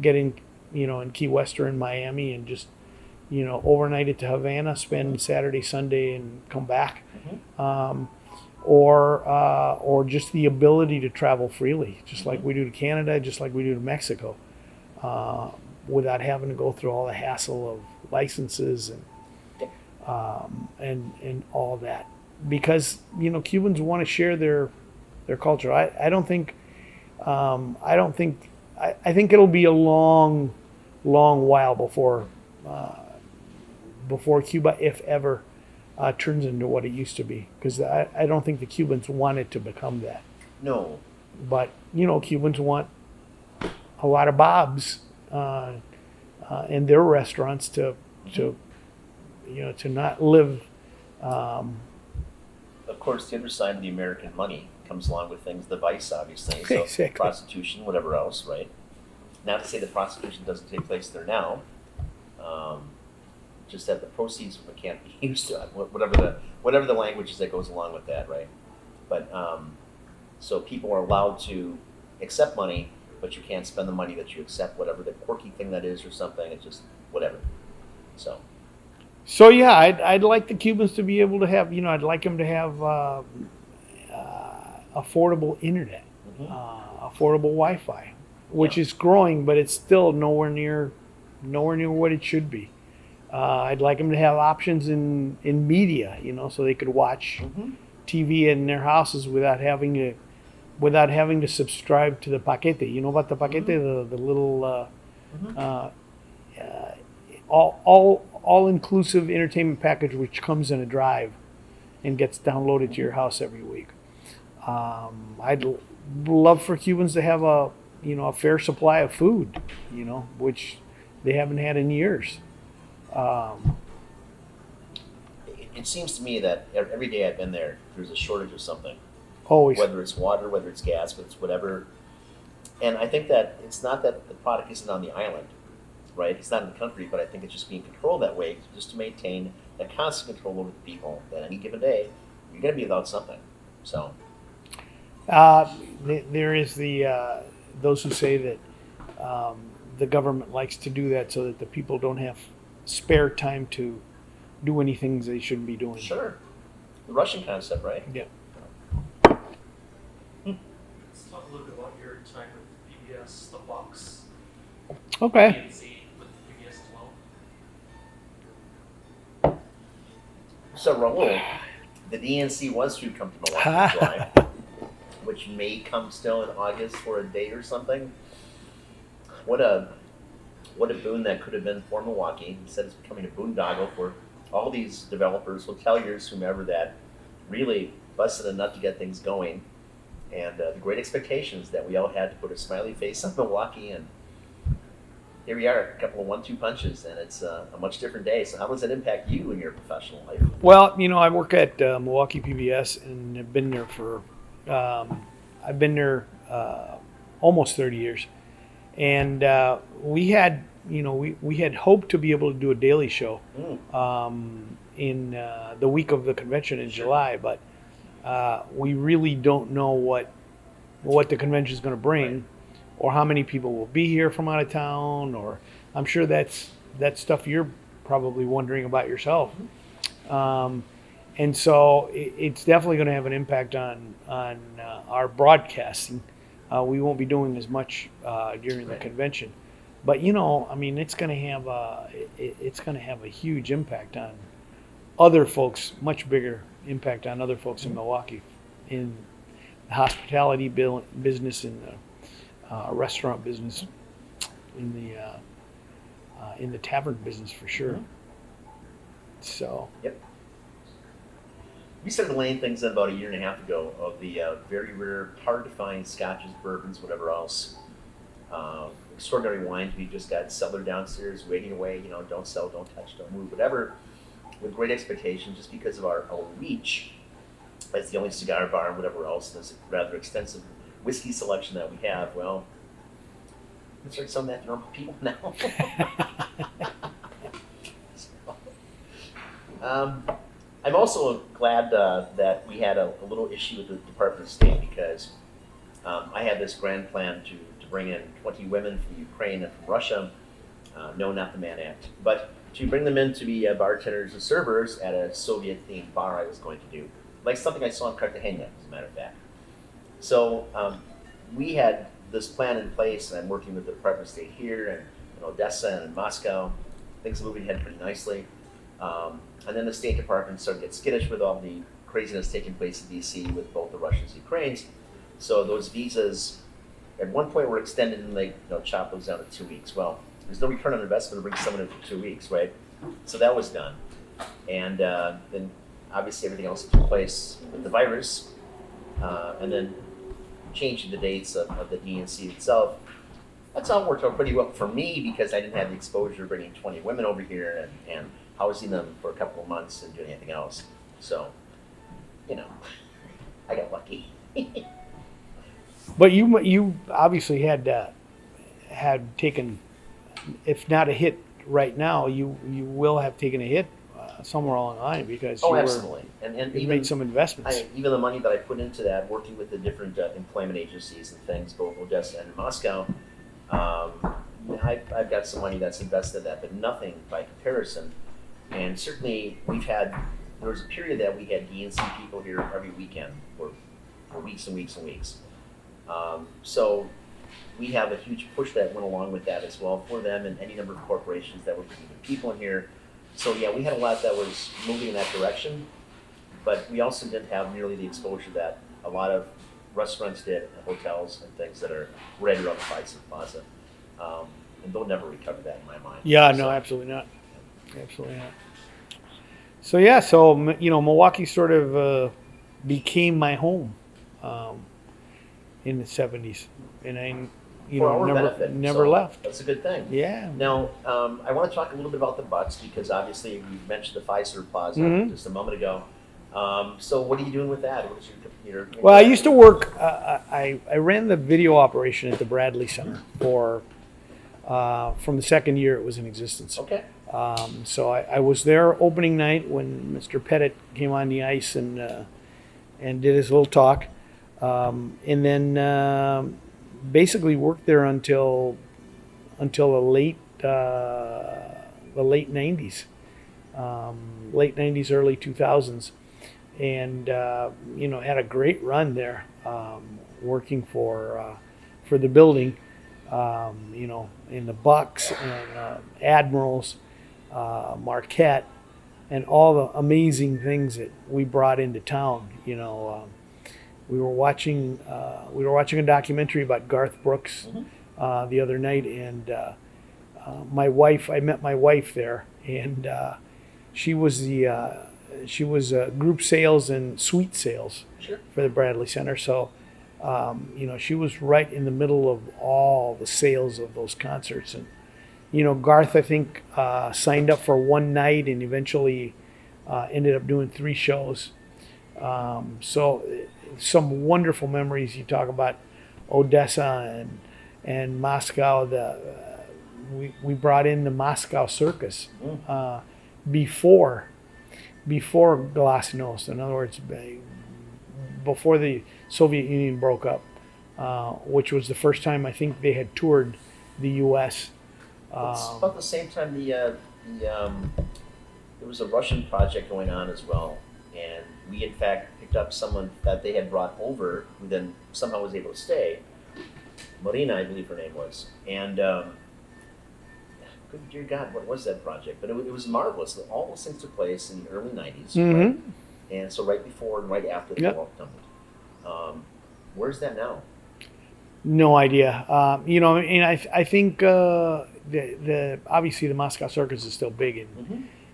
get in in Key West or in Miami, and just overnight it to Havana, spend Saturday, Sunday, and come back. Or just the ability to travel freely, just like we do to Canada, just like we do to Mexico, without having to go through all the hassle of licenses and all that. Because Cubans want to share their culture. I think it'll be a long while before Cuba, if ever, turns into what it used to be, because I don't think the Cubans want it to become that. No. But Cubans want a lot of Bob's in their restaurants to not live. Of course, the other side of the American money comes along with things, the vice, obviously. So Exactly. prostitution, whatever else, right? Not to say that prostitution doesn't take place there now. Just that the proceeds from it can't be used to whatever the language is that goes along with that, right? But so people are allowed to accept money, but you can't spend the money that you accept, whatever the quirky thing that is or something. It's just whatever. So yeah, I'd like the Cubans to be able to have, I'd like them to have affordable internet, affordable Wi-Fi, which is growing, but it's still nowhere near what it should be. I'd like them to have options in media, so they could watch TV in their houses without having to subscribe to the paquete. You know about the paquete, the little all-inclusive entertainment package, which comes in a drive and gets downloaded to your house every week. I'd love for Cubans to have a fair supply of food, which they haven't had in years. It seems to me that every day I've been there, there's a shortage of something. Always. Whether it's water, whether it's gas, whether it's whatever. And I think that it's not that the product isn't on the island, right? It's not in the country, but I think it's just being controlled that way just to maintain that constant control over the people that any given day, you're going to be without something. So. There is those who say that the government likes to do that so that the people don't have spare time to do any things they shouldn't be doing. Sure. The Russian concept, right? Yeah. Let's talk a little bit about your time with PBS, the Box, Okay. PNC with PBS as well. So Raul, the DNC was to come to Milwaukee in July, which may come still in August for a date or something. What a boon that could have been for Milwaukee. Instead, it's becoming a boondoggle for all these developers, hoteliers, whomever that really busted a nut to get things going. And the great expectations that we all had to put a smiley face on Milwaukee, and here we are, a couple of 1-2 punches, and it's a much different day. So how does that impact you in your professional life? Well, I work at Milwaukee PBS, and I've been there for almost 30 years. And we had hoped to be able to do a daily show in the week of the convention in July, but we really don't know what the convention is going to bring, or how many people will be here from out of town, or I'm sure that's stuff you're probably wondering about yourself. And so it's definitely going to have an impact on our broadcasting. We won't be doing as much during the convention, but it's going to have a huge impact on other folks, much bigger impact on other folks in Milwaukee, in the hospitality business, in the restaurant business, in the tavern business for sure. So. Yep. we started laying things in about a year and a half ago of the very rare, hard to find scotches, bourbons, whatever else. Extraordinary wines. We just got cellar downstairs waiting away. Don't sell, don't touch, don't move, whatever. With great expectation, just because of our reach as the only cigar bar and whatever else. There's a rather extensive whiskey selection that we have. Well, let's start selling that to normal people now. I'm also glad that we had a little issue with the Department of State because I had this grand plan to bring in 20 women from Ukraine and from Russia. No, not the Mann Act, but to bring them in to be bartenders and servers at a Soviet-themed bar I was going to do. Like something I saw in Cartagena, as a matter of fact. So we had this plan in place, and I'm working with the Department of State here and in Odessa and in Moscow. Things are moving ahead pretty nicely. And then the State Department started to get skittish with all the craziness taking place in DC with both the Russians and Ukrainians. So those visas, at one point, were extended and they chopped those down to 2 weeks. Well, there's no return on investment to bring someone in for 2 weeks, right? So that was done. And then obviously everything else took place with the virus, and then changing the dates of the DNC itself. That's all worked out pretty well for me because I didn't have the exposure of bringing 20 women over here and housing them for a couple of months and doing anything else. So, I got lucky. But you obviously had taken, if not a hit right now, you will have taken a hit somewhere along the line because Absolutely. And you even made some investments. Even the money that I put into that, working with the different employment agencies and things, both Odessa and Moscow, I've got some money that's invested in that, but nothing by comparison. And certainly there was a period that we had DNC people here every weekend for weeks and weeks and weeks. So we have a huge push that went along with that as well for them and any number of corporations that were bringing people in here. So yeah, we had a lot that was moving in that direction, but we also didn't have nearly the exposure that a lot of restaurants did and hotels and things that are right around the Bison Plaza. And they'll never recover that in my mind. Yeah, no, absolutely not. Absolutely not. So yeah, Milwaukee sort of became my home in the 70s, and I never left. That's a good thing. Yeah. Now, I want to talk a little bit about the butts because obviously we mentioned the Pfizer Plaza just a moment ago. So what are you doing with that? What is your Well, I used to work. I ran the video operation at the Bradley Center from the second year it was in existence. Okay. So I was there opening night when Mr. Pettit came on the ice and did his little talk, and then basically worked there until the late 90s, early 2000s, and had a great run there, working for the building, in the Bucks and Admirals, Marquette, and all the amazing things that we brought into town. We were watching a documentary about Garth Brooks the other night, and I met my wife there, and she was group sales and suite sales for the Bradley Center. So she was right in the middle of all the sales of those concerts. And Garth, I think, signed up for one night and eventually ended up doing 3 shows. So some wonderful memories. You talk about Odessa and Moscow. We brought in the Moscow Circus before Glasnost. In other words, before the Soviet Union broke up, which was the first time I think they had toured the U.S. It's about the same time there was a Russian project going on as well, and we in fact picked up someone that they had brought over who then somehow was able to stay. Marina, I believe her name was, and good dear God, what was that project? But it was marvelous. All those things took place in the early 90s, right? And so right before and right after the wall tumbled. Where's that now? No idea. And I think the obviously the Moscow Circus is still big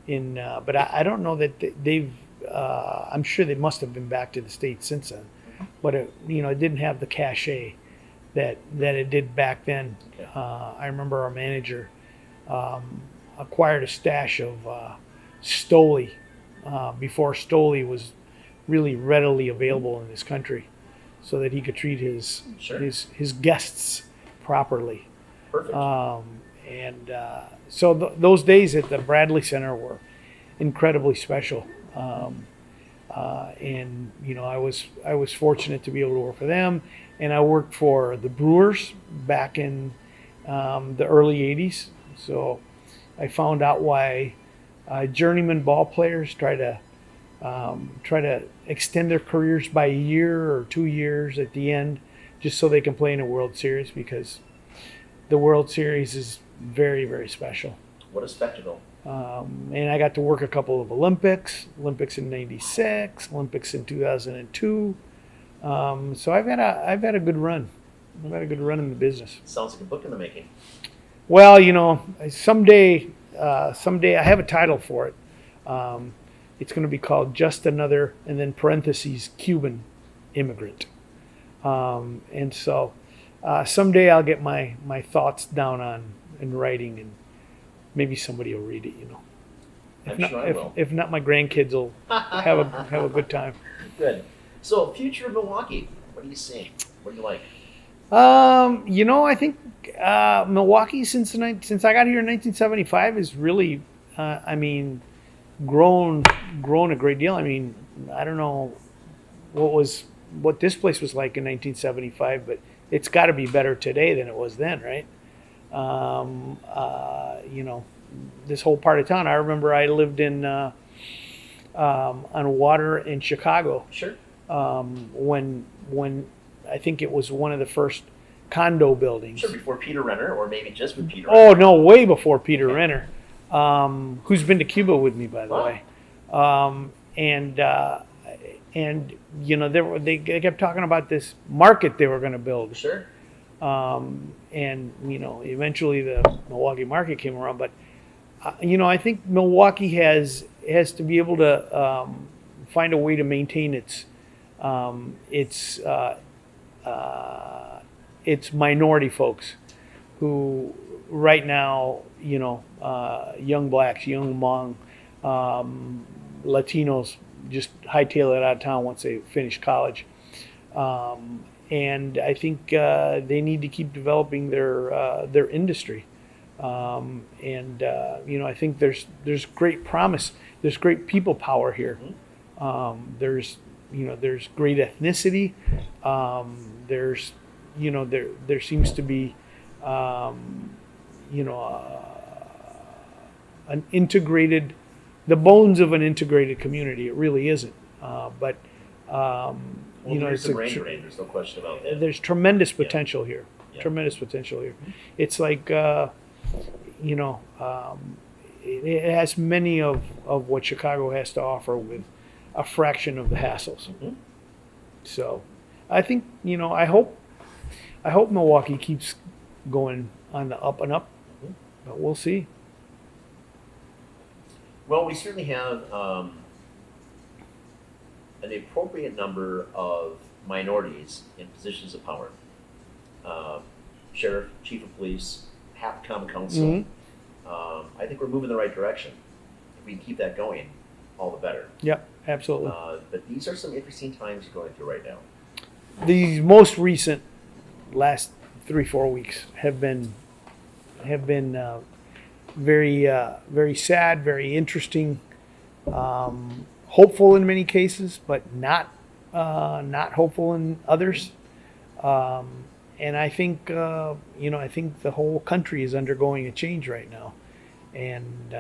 but I don't know that I'm sure they must have been back to the States since then, but it didn't have the cachet that it did back then. Okay. I remember our manager acquired a stash of Stoli before Stoli was really readily available in this country, so that he could treat his Sure. his guests properly. Perfect. So those days at the Bradley Center were incredibly special. And I was fortunate to be able to work for them, and I worked for the Brewers back in the early '80s. So I found out why journeyman ball players try to extend their careers by a year or 2 years at the end, just so they can play in a World Series, because the World Series is very, very special. What a spectacle. And I got to work a couple of Olympics in '96, Olympics in 2002. So I've had a good run. I've had a good run in the business. Sounds like a book in the making. Well, someday I have a title for it. It's going to be called Just Another, and then parentheses, Cuban Immigrant. And so someday I'll get my thoughts down in writing, and maybe somebody will read it. I'm sure I will. If not, my grandkids will have a good time. Good. So, future of Milwaukee. What are you seeing? What do you like? I think Milwaukee since I got here in 1975 is really, grown a great deal. I mean, I don't know what this place was like in 1975, but it's got to be better today than it was then, right? This whole part of town. I remember I lived on water in Chicago. Sure. When I think it was one of the first condo buildings. Sure, before Peter Renner, or maybe just with Peter Oh Renner. no, way before Peter Renner, who's been to Cuba with me, by the way. They kept talking about this market they were going to build. Sure. Eventually the Milwaukee market came around, but I think Milwaukee has to be able to find a way to maintain its minority folks, who right now, young blacks, young Hmong, Latinos just hightail it out of town once they finish college. And I think they need to keep developing their industry. I think there's great promise. There's great people power here. There's great ethnicity. There seems to be an integrated, the bones of an integrated community. It really isn't, but there's some brain drain. There's no question about that. There's tremendous potential here. Yeah. Tremendous potential here. It's like it has many of what Chicago has to offer with a fraction of the hassles. Mm-hmm. So I think I hope Milwaukee keeps going on the up and up, but we'll see. Well, we certainly have an appropriate number of minorities in positions of power. Sheriff, chief of police, half the common council. Mm-hmm. I think we're moving in the right direction. If we can keep that going, all the better. Yep, absolutely. But these are some interesting times you're going through right now. The most recent last 3-4 weeks have been very very sad, very interesting, hopeful in many cases, but not hopeful in others. And I think I think the whole country is undergoing a change right now, and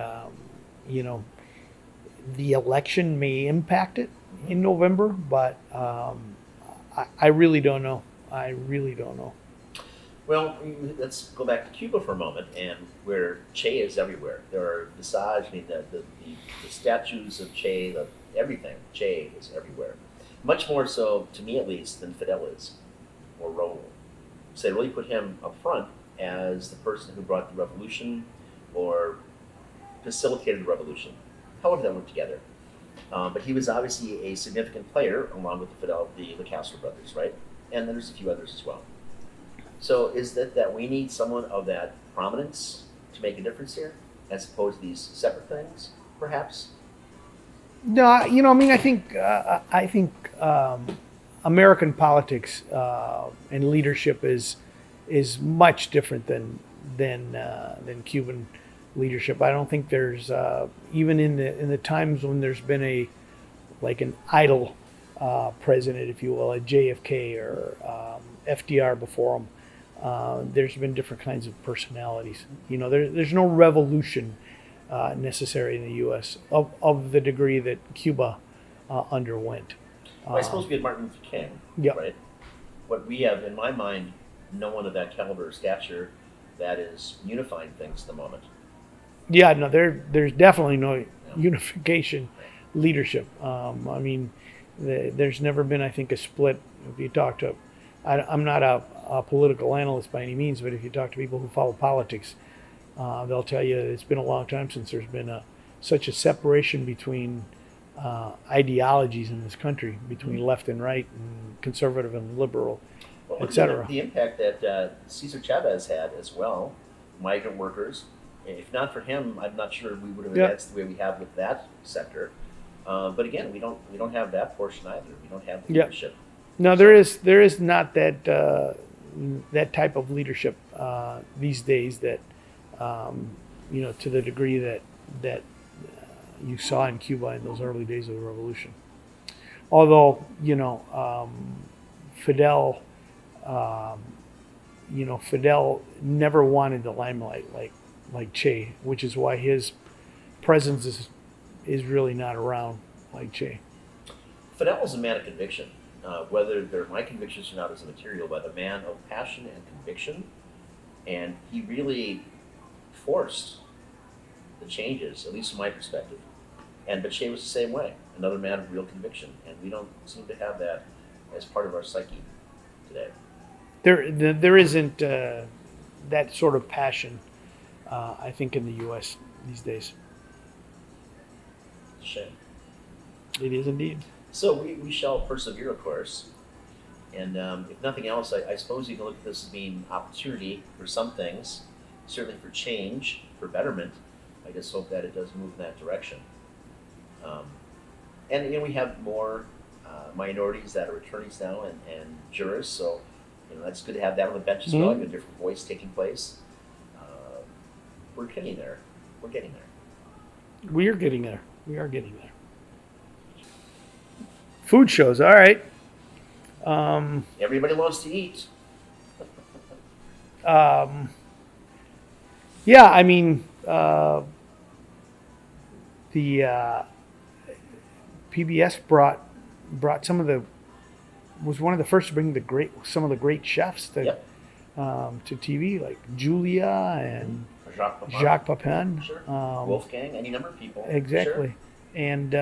the election may impact it in November, but I really don't know. I really don't know. Well, let's go back to Cuba for a moment, and where Che is everywhere. There are Visage, the statues of Che, everything. Che is everywhere. Much more so, to me at least, than Fidel is, or Raul. So they really put him up front as the person who brought the revolution or facilitated the revolution, however that went together. But he was obviously a significant player along with the Fidel, the Castro brothers, right? And then there's a few others as well. So is that we need someone of that prominence to make a difference here, as opposed to these separate things, perhaps? No, I mean, I think American politics and leadership is much different than Cuban leadership. I don't think there's even in the times when there's been an idle president, if you will, a JFK or FDR before him. There's been different kinds of personalities. There's no revolution necessary in the U.S. of the degree that Cuba underwent. Well, I suppose we had Martin Luther King, Yep. right? What we have, in my mind, no one of that caliber or stature that is unifying things at the moment. Yeah, no, there's definitely no unification leadership. I mean, there's never been, I think, a split. If you talk to, I'm not a political analyst by any means, but if you talk to people who follow politics, they'll tell you it's been a long time since there's been such a separation between ideologies in this country, between left and right, and conservative and liberal, Well, etc. the impact that Cesar Chavez had as well, migrant workers. If not for him, I'm not sure we would have advanced the way we have with that sector. But again, we don't have that portion either. We don't have the leadership. No, there is not that that type of leadership these days that to the degree that you saw in Cuba in those early days of the revolution. Although Fidel, Fidel never wanted the limelight like Che, which is why his presence is really not around like Che. Fidel is a man of conviction. Whether they're my convictions or not is immaterial, but a man of passion and conviction. And he really forced the changes, at least from my perspective. But Che was the same way, another man of real conviction. And we don't seem to have that as part of our psyche today. There isn't that sort of passion, I think, in the U.S. these days. It's a shame. It is indeed. So we shall persevere, of course. And if nothing else, I suppose you can look at this as being opportunity for some things, certainly for change, for betterment. I just hope that it does move in that direction. And we have more minorities that are attorneys now and jurists, so that's good to have that on the bench as well. A different voice taking place. We're getting there. We're getting there. We are getting there. We are getting there. Food shows, all right. Everybody loves to eat. Yeah, I mean, the PBS brought was one of the first to bring some of the great chefs to TV, like Julia and Jacques Pepin. Sure. Wolfgang, any number of people. Exactly. Sure. And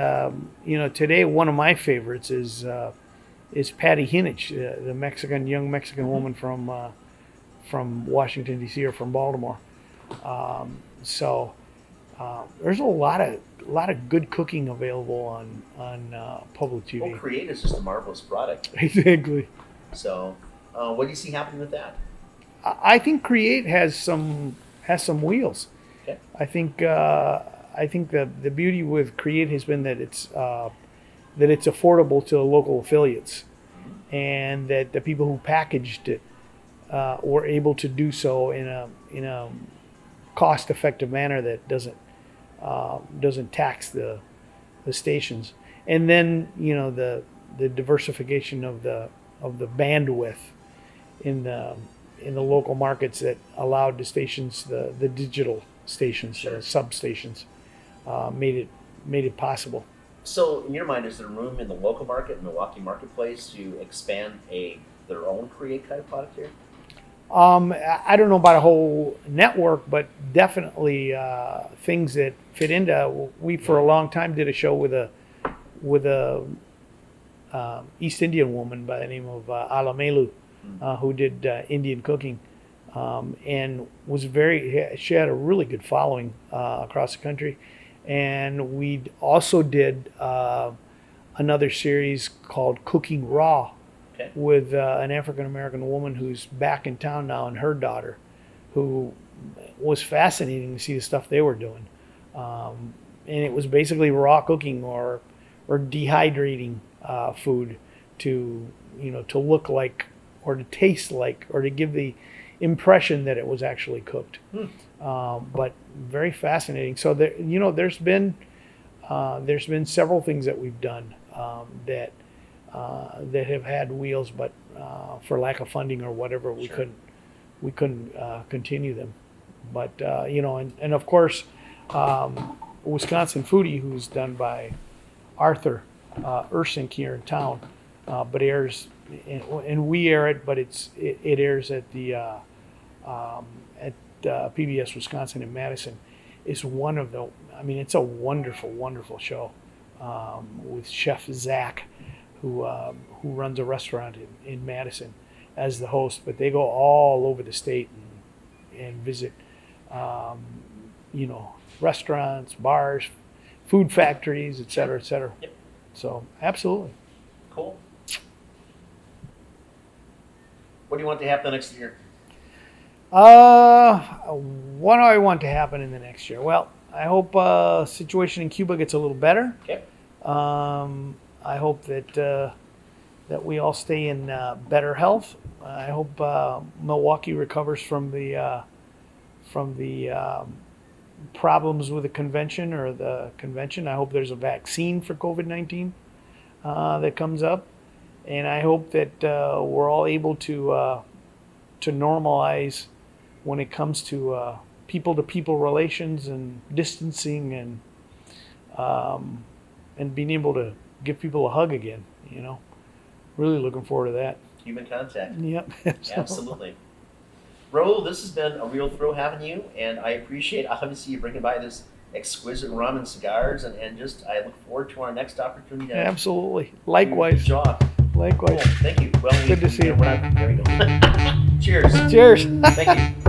today one of my favorites is Patty Hinich, the young Mexican woman from Washington D.C. or from Baltimore. There's a lot of good cooking available on public TV. Well, Create is just a marvelous product. Exactly. So, what do you see happening with that? I think Create has some wheels. Okay. I think the beauty with Create has been that it's affordable to local affiliates, and that the people who packaged it were able to do so in a cost-effective manner that doesn't tax the stations. And then the diversification of the bandwidth in the local markets that allowed the stations, the digital stations, the substations, made it possible. So, in your mind, is there room in the local market, Milwaukee marketplace, to expand their own Create kind of product here? I don't know about a whole network, but definitely things that fit into. We for a long time did a show with a East Indian woman by the name of Alamelu, who did Indian cooking, and she had a really good following across the country. And we also did another series called Cooking Raw Okay. with an African American woman who's back in town now and her daughter, who was fascinating to see the stuff they were doing. And it was basically raw cooking or dehydrating food to to look like or to taste like or to give the impression that it was actually cooked. But very fascinating. So there, there's been several things that we've done that have had wheels, but for lack of funding or whatever, we Sure. couldn't continue them. But and of course, Wisconsin Foodie, who's done by Arthur Ursink here in town, but airs and we air it, but it airs at the PBS Wisconsin in Madison. Is one of the. I mean, it's a wonderful, wonderful show with Chef Zach, who runs a restaurant in Madison as the host. But they go all over the state and visit, restaurants, bars, food factories, et cetera, et cetera. Yep. So absolutely. Cool. What do you want to happen next year? What do I want to happen in the next year? Well, I hope situation in Cuba gets a little better. Okay. I hope that we all stay in better health. I hope Milwaukee recovers from the problems with the convention. I hope there's a vaccine for COVID-19 that comes up, and I hope that we're all able to normalize when it comes to people-to-people relations and distancing and being able to give people a hug again. Really looking forward to that. Human contact. Yep. Absolutely. Raul, this has been a real thrill having you, and I appreciate obviously you bringing by this exquisite rum and cigars, and just I look forward to our next opportunity. Absolutely. Good Likewise. job. Likewise. Cool. Thank you. Well, Good to see you. There we go. Cheers. Cheers. Thank you.